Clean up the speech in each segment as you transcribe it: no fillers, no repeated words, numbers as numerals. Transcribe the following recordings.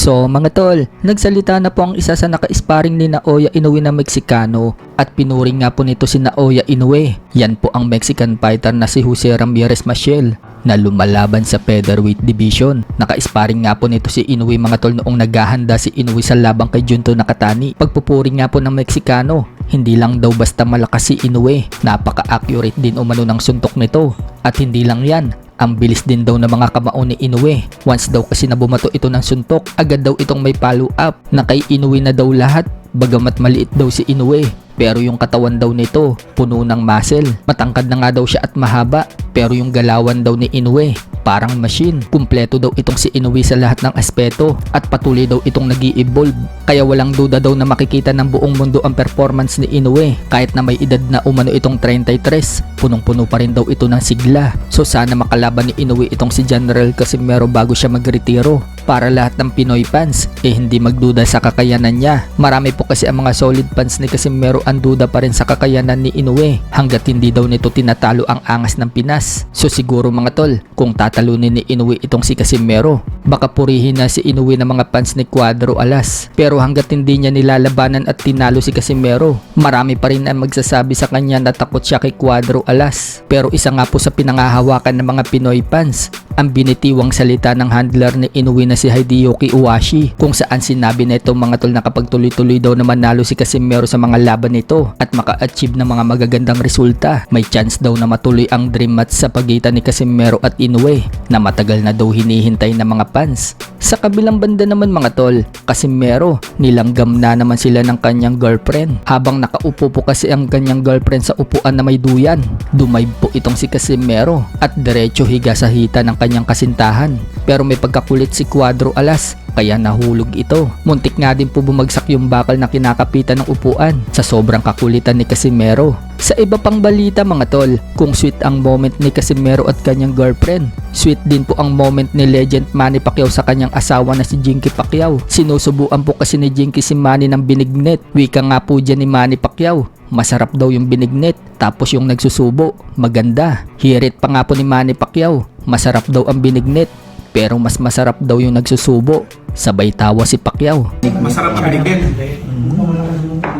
So mga tol, nagsalita na po ang isa sa naka-sparring ni Naoya Inoue na Meksikano at pinuring nga po nito si Naoya Inoue. Yan po ang Mexican fighter na si Jose Ramirez Maciel na lumalaban sa featherweight division. Naka-sparring nga po nito si Inoue mga tol noong naghahanda si Inoue sa labang kay Junto Nakatani. Pagpupuring nga po ng Meksikano, hindi lang daw basta malakas si Inoue, napaka-accurate din umano ng suntok nito. At hindi lang yan, ang bilis din daw ng mga kamao ni Inoue. Once daw kasi na bumato ito ng suntok, agad daw itong may follow up na kay Inoue na daw lahat. Bagamat maliit daw si Inoue, pero yung katawan daw nito puno ng muscle. Matangkad na nga daw siya at mahaba, pero yung galawan daw ni Inoue parang machine. Kumpleto daw itong si Inoue sa lahat ng aspeto at patuloy daw itong nag-i-evolve. Kaya walang duda daw na makikita ng buong mundo ang performance ni Inoue. Kahit na may edad na umano itong 33, punong-puno pa rin daw ito ng sigla. So sana makalaban ni Inoue itong si General Casimero bago siya magretiro. Para lahat ng Pinoy fans hindi magduda sa kakayanan niya. Marami po kasi ang mga solid fans ni Casimero ang duda pa rin sa kakayanan ni Inoue hanggat hindi daw nito tinatalo ang angas ng Pinas. So siguro mga tol, kung tatalunin ni Inoue itong si Casimero, baka purihin na si Inoue ng mga fans ni Cuadro Alas. Pero hanggat hindi niya nilalabanan at tinalo si Casimero, marami pa rin ang magsasabi sa kanya na takot siya kay Cuadro Alas. Pero isa nga po sa pinangahawakan ng mga Pinoy fans ang binitiwang salita ng handler ni Inoue na si Hideyoki Owashi, kung saan sinabi na itong mga tol na kapag tuloy-tuloy daw na manalo si Casimero sa mga laban nito at maka-achieve ng mga magagandang resulta, may chance daw na matuloy ang dream match sa pagitan ni Casimero at Inoue na matagal na daw hinihintay ng mga fans. Sa kabilang banda naman mga tol, Casimero, nilanggam na naman sila ng kanyang girlfriend. Habang nakaupo po kasi ang kanyang girlfriend sa upuan na may duyan, dumayb po itong si Casimero at diretso higa sa hita ng kanyang kasintahan. Pero may pagkakulit si Cuadro Alas kaya nahulog ito. Muntik nga din po bumagsak yung bakal na kinakapitan ng upuan sa sobrang kakulitan ni Casimero. Sa iba pang balita mga tol, kung sweet ang moment ni Casimero at kanyang girlfriend, sweet din po ang moment ni legend Manny Pacquiao sa kanyang asawa na si Jinky Pacquiao. Sinusubuan po kasi ni Jinky si Manny ng binignet. Wika nga po dyan ni Manny Pacquiao, masarap daw yung binignet. Tapos yung nagsusubo, maganda. Hirit pa nga po ni Manny Pacquiao, masarap daw ang binignet. Pero mas masarap daw yung nagsusubo. Sabay tawa si Pacquiao. Masarap ang binigyan.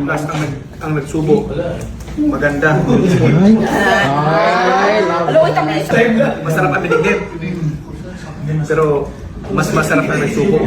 Last ang nagsubo. Maganda. Masarap ang binigyan. Pero mas masarap ang nagsubo.